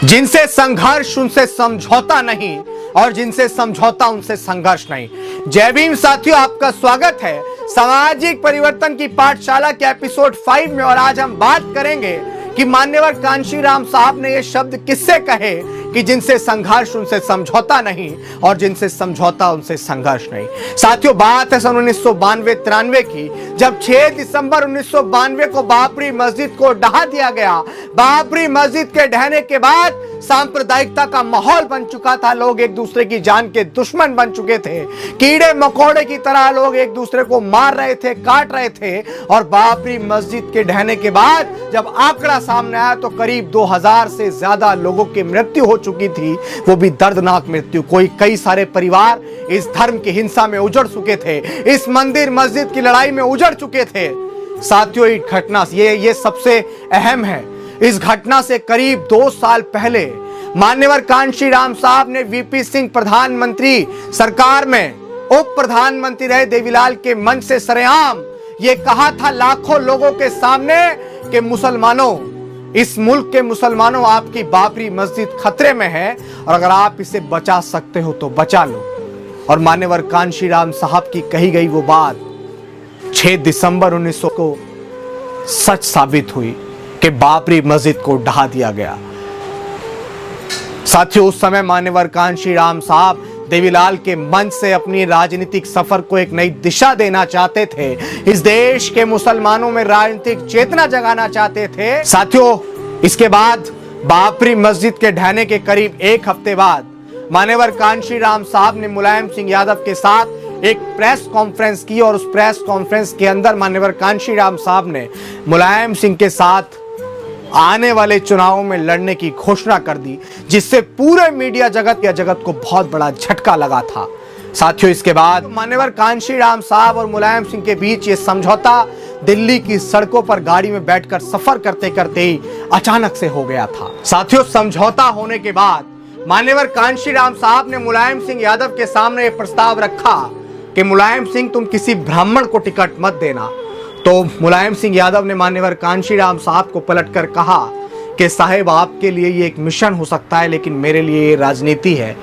जिनसे संघर्ष उनसे समझौता नहीं और जिनसे समझौता उनसे संघर्ष नहीं। जय भीम साथियों, आपका स्वागत है सामाजिक परिवर्तन की पाठशाला के एपिसोड 5 में। और आज हम बात करेंगे कि मान्यवर कांशीराम साहब ने ये शब्द किससे कहे कि जिनसे संघर्ष उनसे समझौता नहीं और जिनसे समझौता उनसे संघर्ष नहीं। साथियों, बात है सन 1992-93 की, जब 6 दिसंबर 1992 को बाबरी मस्जिद को ढहा दिया गया। बाबरी मस्जिद के ढहने के बाद सांप्रदायिकता का माहौल बन चुका था। लोग एक दूसरे की जान के दुश्मन बन चुके थे। कीड़े मकोड़े की तरह लोग एक दूसरे को मार रहे थे, काट रहे थे। और बाबरी मस्जिद के ढहने के बाद जब आंकड़ा सामने आया तो करीब 2000 से ज्यादा लोगों की मृत्यु हो चुकी थी, वो भी दर्दनाक मृत्यु। कई सारे परिवार इस धर्म की हिंसा में उजड़ चुके थे, इस मंदिर मस्जिद की लड़ाई में उजड़ चुके थे। साथियों, इस घटना ये सबसे अहम है। इस घटना से करीब 2 साल पहले मान्यवर कांशीराम साहब ने वीपी सिंह प्रधानमंत्री सरकार में उप प्रधानमंत्री रहे देवीलाल के मंच से सरेआम ये कहा था लाखों लोगों के सामने कि मुसलमानों, इस मुल्क के मुसलमानों, आपकी बाबरी मस्जिद खतरे में है और अगर आप इसे बचा सकते हो तो बचा लो। और मान्यवर कांशीराम साहब की कही गई वो बात 6 दिसंबर 1900 को सच साबित हुई कि बाबरी मस्जिद को ढहा दिया गया। साथियों, उस समय मान्यवर कांशीराम साहब देवीलाल के मंच से अपनी राजनीतिक सफर को एक नई दिशा देना चाहते थे। इस देश के मुसलमानों में राजनीतिक चेतना जगाना चाहते थे। साथियों, इसके बाद बाबरी मस्जिद के ढहने के करीब 1 हफ्ते बाद मान्यवर कांशीराम साहब ने मुलायम सिंह यादव के साथ एक प्रेस कॉन्फ्रेंस की और उस प्रेस कॉन्फ्रेंस के अंदर मान्यवर कांशीराम साहब ने मुलायम सिंह के साथ आने वाले चुनावों में लड़ने की घोषणा कर दी, जिससे पूरे मीडिया जगत को बहुत बड़ा झटका लगा था। साथियों, इसके बाद मान्यवर कांशीराम साहब और मुलायम सिंह के बीच ये समझौता दिल्ली की सड़कों पर गाड़ी में बैठकर सफर करते करते ही अचानक से हो गया था। साथियों, समझौता होने के बाद मान्यवर कांशीराम साहब ने मुलायम सिंह यादव के सामने एक प्रस्ताव रखा कि मुलायम सिंह, तुम किसी ब्राह्मण को टिकट मत देना। तो मुलायम सिंह यादव ने मान्यवर कांशीराम साहब को पलटकर कहा कि साहब, आपके लिए ये एक मिशन हो सकता है, लेकिन मेरे लिए ये राजनीति है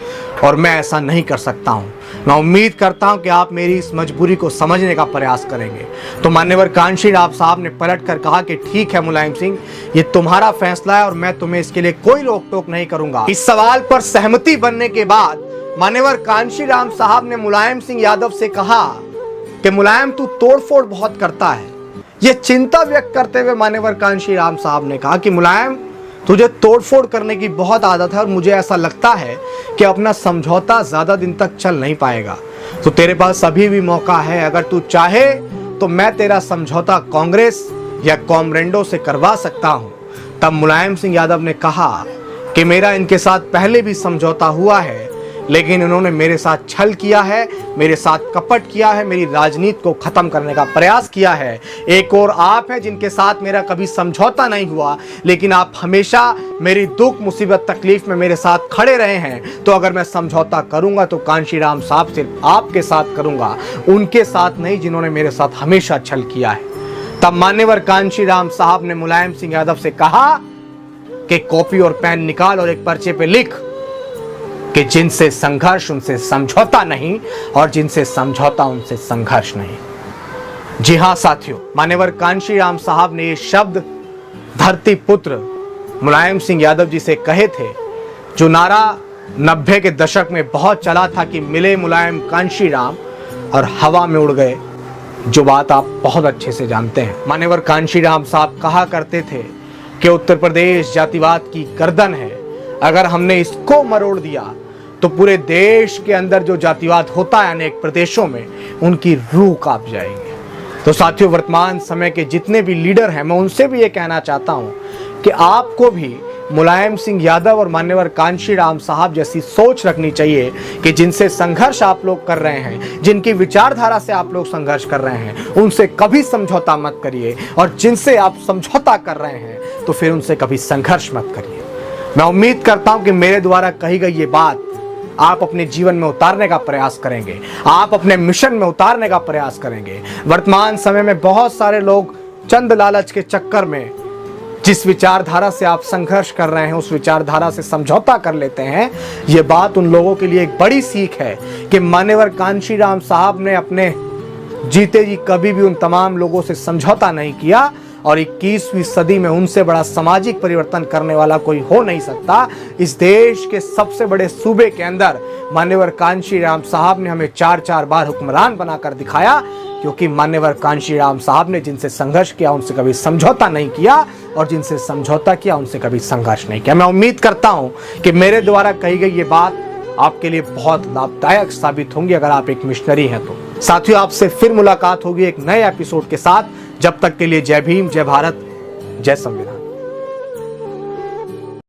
और मैं ऐसा नहीं कर सकता हूं। मैं उम्मीद करता हूं कि आप मेरी इस मजबूरी को समझने का प्रयास करेंगे। तो मान्यवर कांशीराम साहब ने पलटकर कहा कि ठीक है मुलायम सिंह, ये तुम्हारा फैसला है और मैं तुम्हें इसके लिए कोई रोक टोक नहीं करूंगा। इस सवाल पर सहमति बनने के बाद मान्यवर कांशीराम साहब ने मुलायम सिंह यादव से कहा कि मुलायम, तू तोड़फोड़ बहुत करता है। ये चिंता व्यक्त करते हुए मान्यवर कांशीराम साहब ने कहा कि मुलायम, तुझे तोड़फोड़ करने की बहुत आदत है और मुझे ऐसा लगता है कि अपना समझौता ज्यादा दिन तक चल नहीं पाएगा। तो तेरे पास अभी भी मौका है, अगर तू चाहे तो मैं तेरा समझौता कांग्रेस या कॉमरेंडो से करवा सकता हूं। तब मुलायम सिंह यादव ने कहा कि मेरा इनके साथ पहले भी समझौता हुआ है, लेकिन इन्होंने मेरे साथ छल किया है, मेरे साथ कपट किया है, मेरी राजनीति को खत्म करने का प्रयास किया है। एक और आप हैं जिनके साथ मेरा कभी समझौता नहीं हुआ, लेकिन आप हमेशा मेरी दुख मुसीबत तकलीफ में मेरे साथ खड़े रहे हैं। तो अगर मैं समझौता करूंगा तो कांशीराम साहब सिर्फ आपके साथ करूंगा, उनके साथ नहीं जिन्होंने मेरे साथ हमेशा छल किया है। तब मान्यवर कांशीराम साहब ने मुलायम सिंह यादव से कहा कि कॉपी और पेन निकाल और एक पर्चे पे लिख कि जिनसे संघर्ष उनसे समझौता नहीं और जिनसे समझौता उनसे संघर्ष नहीं। जी हां साथियों, मान्यवर कांशीराम साहब ने ये शब्द धरती पुत्र मुलायम सिंह यादव जी से कहे थे, जो नारा 90 के दशक में बहुत चला था कि मिले मुलायम कांशीराम और हवा में उड़ गए, जो बात आप बहुत अच्छे से जानते हैं। मान्यवर कांशीराम साहब कहा करते थे कि उत्तर प्रदेश जातिवाद की गर्दन है, अगर हमने इसको मरोड़ दिया तो पूरे देश के अंदर जो जातिवाद होता है अनेक प्रदेशों में, उनकी रूह कांप जाएगी। तो साथियों, वर्तमान समय के जितने भी लीडर हैं, मैं उनसे भी ये कहना चाहता हूं कि आपको भी मुलायम सिंह यादव और मान्यवर कांशीराम साहब जैसी सोच रखनी चाहिए कि जिनसे संघर्ष आप लोग कर रहे हैं, जिनकी विचारधारा से आप लोग संघर्ष कर रहे हैं, उनसे कभी समझौता मत करिए। और जिनसे आप समझौता कर रहे हैं तो फिर उनसे कभी संघर्ष मत करिए। मैं उम्मीद करता हूं कि मेरे द्वारा कही गई ये बात आप अपने जीवन में उतारने का प्रयास करेंगे, आप अपने मिशन में उतारने का प्रयास करेंगे। वर्तमान समय में बहुत सारे लोग चंद लालच के चक्कर में जिस विचारधारा से आप संघर्ष कर रहे हैं उस विचारधारा से समझौता कर लेते हैं। ये बात उन लोगों के लिए एक बड़ी सीख है कि मान्यवर कांशीराम साहब ने अपने जीते जी कभी भी उन तमाम लोगों से समझौता नहीं किया और 21वीं सदी में उनसे बड़ा सामाजिक परिवर्तन करने वाला कोई हो नहीं सकता। इस देश के सबसे बड़े सूबे के अंदर मान्यवर कांशीराम साहब ने हमें 4-4 बार हुक्मरान बनाकर दिखाया, क्योंकि मान्यवर कांशीराम साहब ने जिनसे संघर्ष किया उनसे कभी समझौता नहीं किया और जिनसे समझौता किया उनसे कभी संघर्ष नहीं किया। मैं उम्मीद करता हूं कि मेरे द्वारा कही गई ये बात आपके लिए बहुत लाभदायक साबित होंगी अगर आप एक मिशनरी हैं तो। साथियों, आपसे फिर मुलाकात होगी एक नए एपिसोड के साथ। जब तक के लिए जय भीम, जय भारत, जय संविधान।